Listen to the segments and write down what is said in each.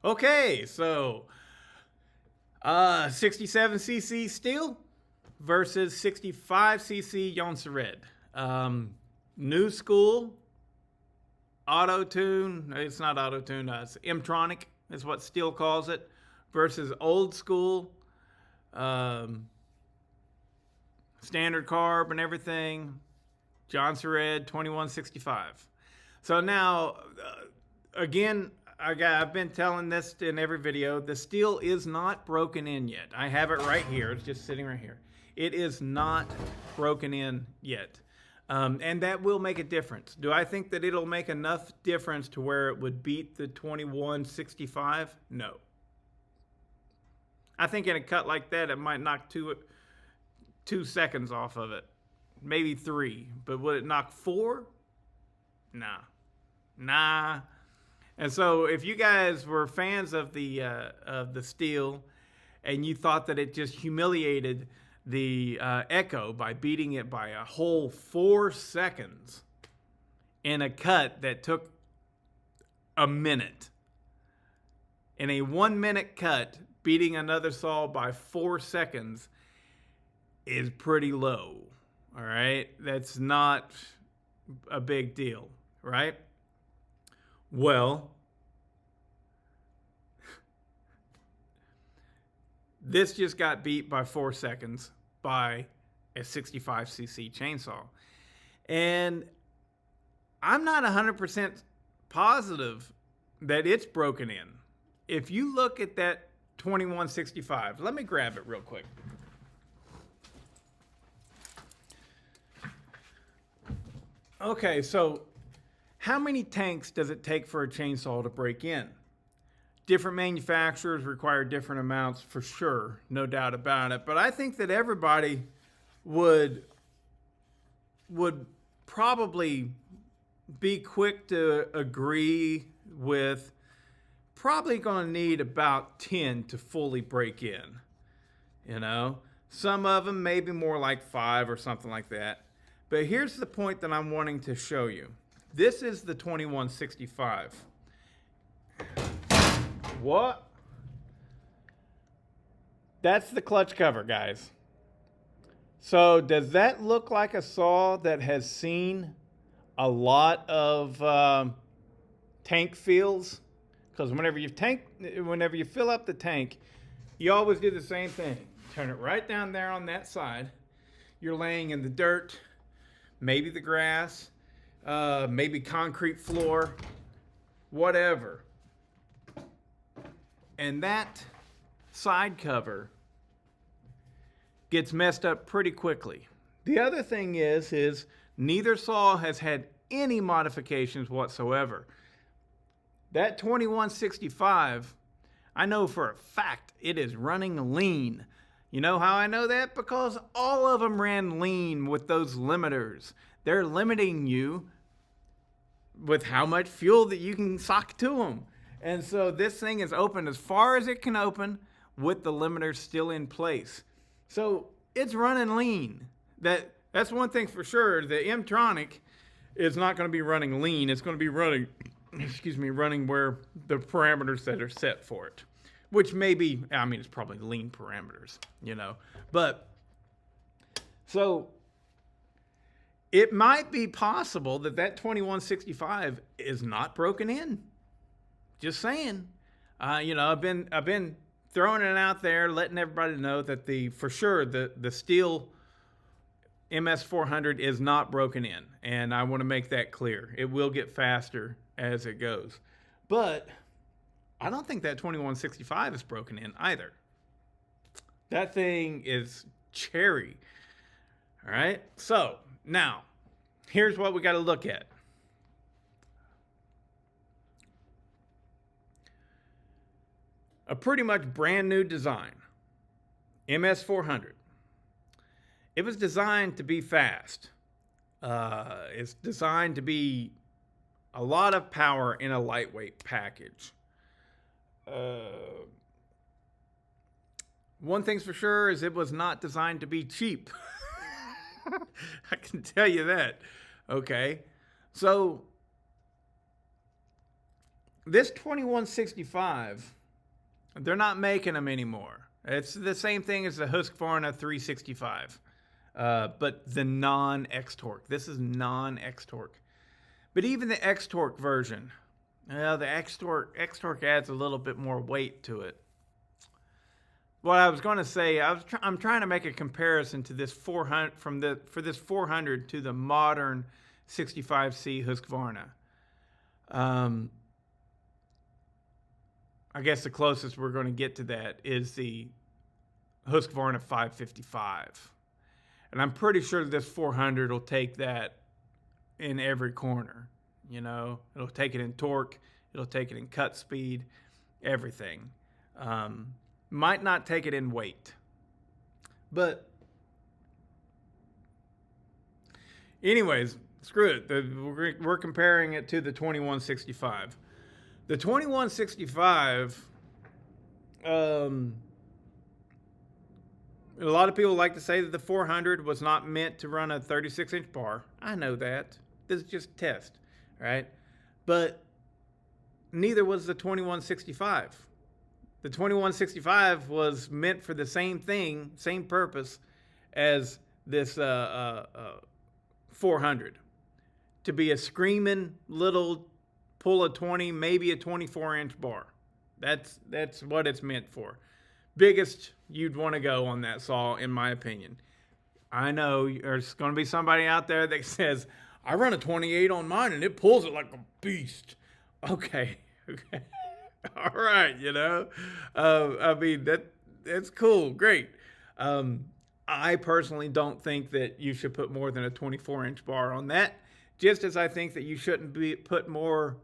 Okay, so 67cc Stihl versus 65cc Jonsered. New school auto tune. It's not auto tune. It's M-tronic is what Stihl calls it. Versus old school standard carb and everything. Jonsered 2165. So now, again, I've been telling this in every video. The Stihl is not broken in yet. I have it right here. It's just sitting right here. It is not broken in yet. And that will make a difference. Do I think that it'll make enough difference to where it would beat the 2165? No. I think in a cut like that, it might knock two seconds off of it. Maybe 3. But would it knock 4? Nah. And so if you guys were fans of the Stihl and you thought that it just humiliated the Echo by beating it by a whole 4 seconds in a cut that took a minute, in a 1-minute cut, beating another saw by 4 seconds is pretty low. All right, that's not a big deal, right? Well, this just got beat by 4 seconds by a 65cc chainsaw. And I'm not 100% positive that it's broken in. If you look at that 2165, let me grab it real quick. Okay, so how many tanks does it take for a chainsaw to break in? Different manufacturers require different amounts for sure, no doubt about it. But I think that everybody would probably be quick to agree with probably going to need about 10 to fully break in. You know, some of them maybe more like 5 or something like that. But here's the point that I'm wanting to show you. This is the 2165. What? That's the clutch cover, guys. So does that look like a saw that has seen a lot of tank fills? Because whenever you fill up the tank, you always do the same thing. Turn it right down there on that side. You're laying in the dirt, maybe the grass, maybe concrete floor, whatever. And that side cover gets messed up pretty quickly. The other thing is neither saw has had any modifications whatsoever. That 2165, I know for a fact it is running lean. You know how I know that? Because all of them ran lean with those limiters. They're limiting you with how much fuel that you can sock to them. And so this thing is open as far as it can open with the limiters still in place. So it's running lean. That's one thing for sure. The M-tronic is not going to be running lean. It's going to be running, running where the parameters that are set for it. Which may be, I mean, it's probably lean parameters, you know. But, so, it might be possible that that 2165 is not broken in. Just saying. You know, I've been throwing it out there, letting everybody know that for sure, the Stihl MS400 is not broken in. And I want to make that clear. It will get faster as it goes. But I don't think that 2165 is broken in either. That thing is cherry. All right. So now, here's what we got to look at. A pretty much brand new design, MS400. It was designed to be fast. It's designed to be a lot of power in a lightweight package. One thing's for sure is it was not designed to be cheap. I can tell you that. Okay. So this 2165, they're not making them anymore. It's the same thing as the Husqvarna 365, but the non-X-Torque. This is non-X-Torque. But even the X-Torque version, the X-Torque adds a little bit more weight to it. What I was going to say, I'm trying to make a comparison to this 400 for this 400 to the modern 65C Husqvarna. I guess the closest we're going to get to that is the Husqvarna 555. And I'm pretty sure this 400 will take that in every corner. You know, it'll take it in torque, it'll take it in cut speed, everything. Might not take it in weight. But anyways, screw it. We're comparing it to the 2165. The 2165, a lot of people like to say that the 400 was not meant to run a 36-inch bar. I know that. This is just a test, right? But neither was the 2165. The 2165 was meant for the same thing, same purpose as this 400. To be a screaming little pull a 20, maybe a 24-inch bar. That's what it's meant for. Biggest you'd want to go on that saw, in my opinion. I know there's going to be somebody out there that says, I run a 28 on mine and it pulls it like a beast. Okay. All right, you know. I mean, that's cool, great. I personally don't think that you should put more than a 24-inch bar on that, just as I think that you shouldn't put more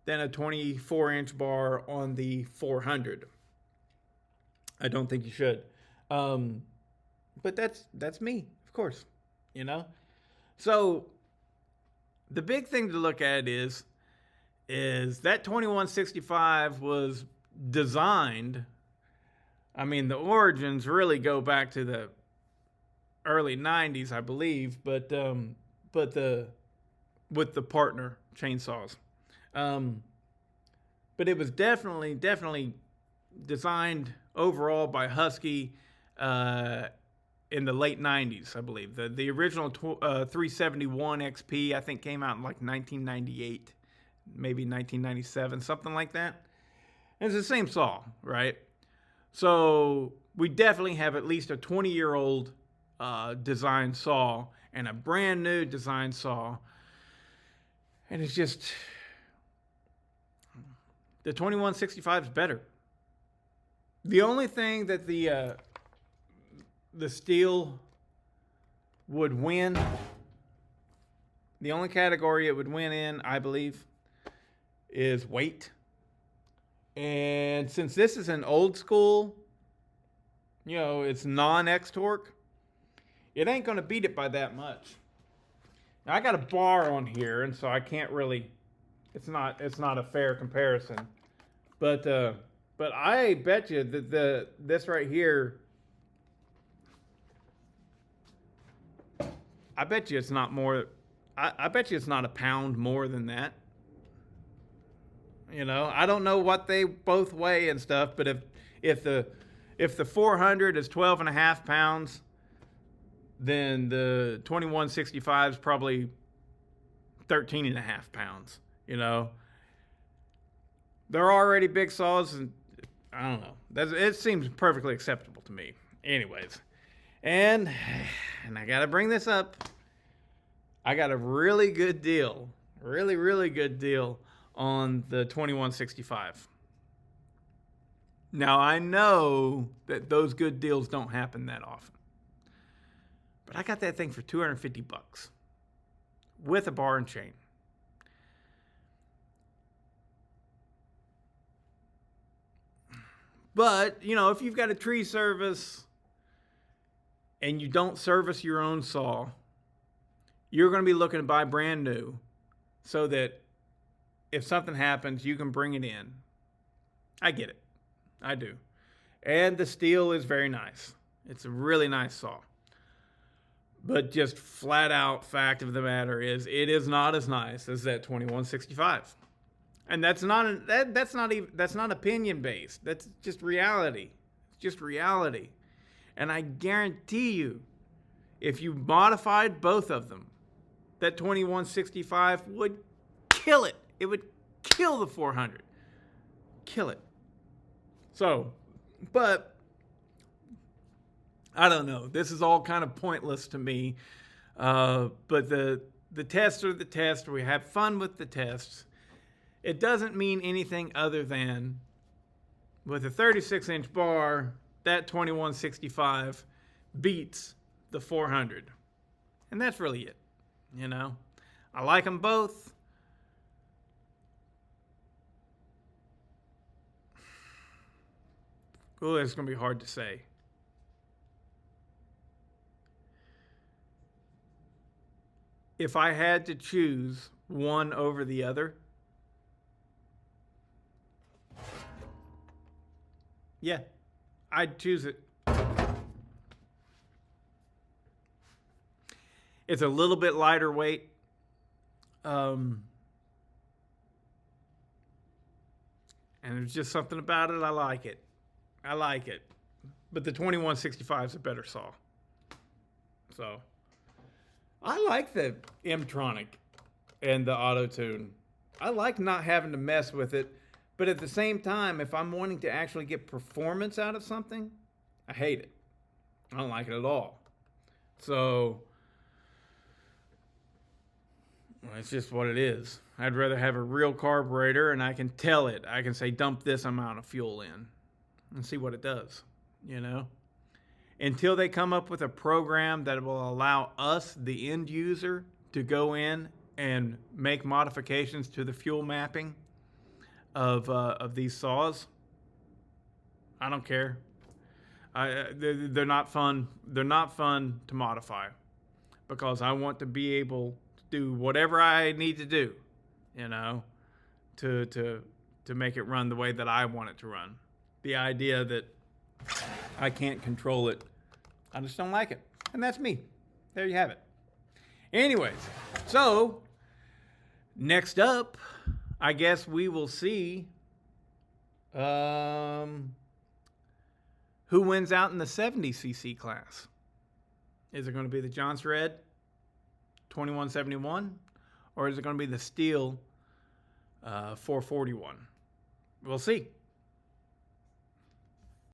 than a 24-inch bar on the 400. I don't think you should. But that's me, of course, you know. So the big thing to look at is that 2165 was designed, I mean, the origins really go back to the early 90s, I believe, but with the partner chainsaws. But it was definitely designed overall by Husky in the late 90s, I believe. The original 371 XP, I think, came out in like 1998, maybe 1997, something like that. And it's the same saw, right? So we definitely have at least a 20-year-old design saw and a brand new design saw. And it's just, the 2165 is better. The only thing that the Stihl would win, the only category it would win in, I believe, is weight. And since this is an old school, you know, it's non-X-Torque, it ain't going to beat it by that much. Now, I got a bar on here, and so I can't really, it's not a fair comparison. But I bet you that this right here, I bet you it's not more, I bet you it's not a pound more than that. You know, I don't know what they both weigh and stuff, but if the 400 is 12.5 pounds, then the 2165 is probably 13.5 pounds. You know, they're already big saws, and I don't know. It seems perfectly acceptable to me. Anyways, and I got to bring this up. I got a really good deal, really good deal on the 2165. Now, I know that those good deals don't happen that often, but I got that thing for $250 with a bar and chain. But, you know, if you've got a tree service and you don't service your own saw, you're going to be looking to buy brand new so that if something happens, you can bring it in. I get it. I do. And the Stihl is very nice. It's a really nice saw. But just flat out fact of the matter is, it is not as nice as that 2165. And that's not that's not opinion based. That's just reality. It's just reality. And I guarantee you, if you modified both of them, that 2165 would kill it. It would kill the 400. Kill it. So, but I don't know. This is all kind of pointless to me. But the tests are the tests. We have fun with the tests. It doesn't mean anything other than with a 36-inch bar, that 2165 beats the 400. And that's really it. You know, I like them both. Oh, it's going to be hard to say. If I had to choose one over the other, yeah, I'd choose it. It's a little bit lighter weight. And there's just something about it. I like it. I like it. But the 2165 is a better saw. So, I like the M-Tronic and the auto-tune. I like not having to mess with it. But at the same time, if I'm wanting to actually get performance out of something, I hate it. I don't like it at all. So, well, it's just what it is. I'd rather have a real carburetor and I can tell it. I can say dump this amount of fuel in and see what it does, you know? Until they come up with a program that will allow us, the end user, to go in and make modifications to the fuel mapping of these saws, I don't care. They're not fun. They're not fun to modify because I want to be able to do whatever I need to do, you know, to make it run the way that I want it to run. The idea that I can't control it, I just don't like it. And that's me. There you have it. Anyways, so next up, I guess we will see who wins out in the 70cc class. Is it going to be the Jonsered 2171 or is it going to be the Stihl 441? We'll see.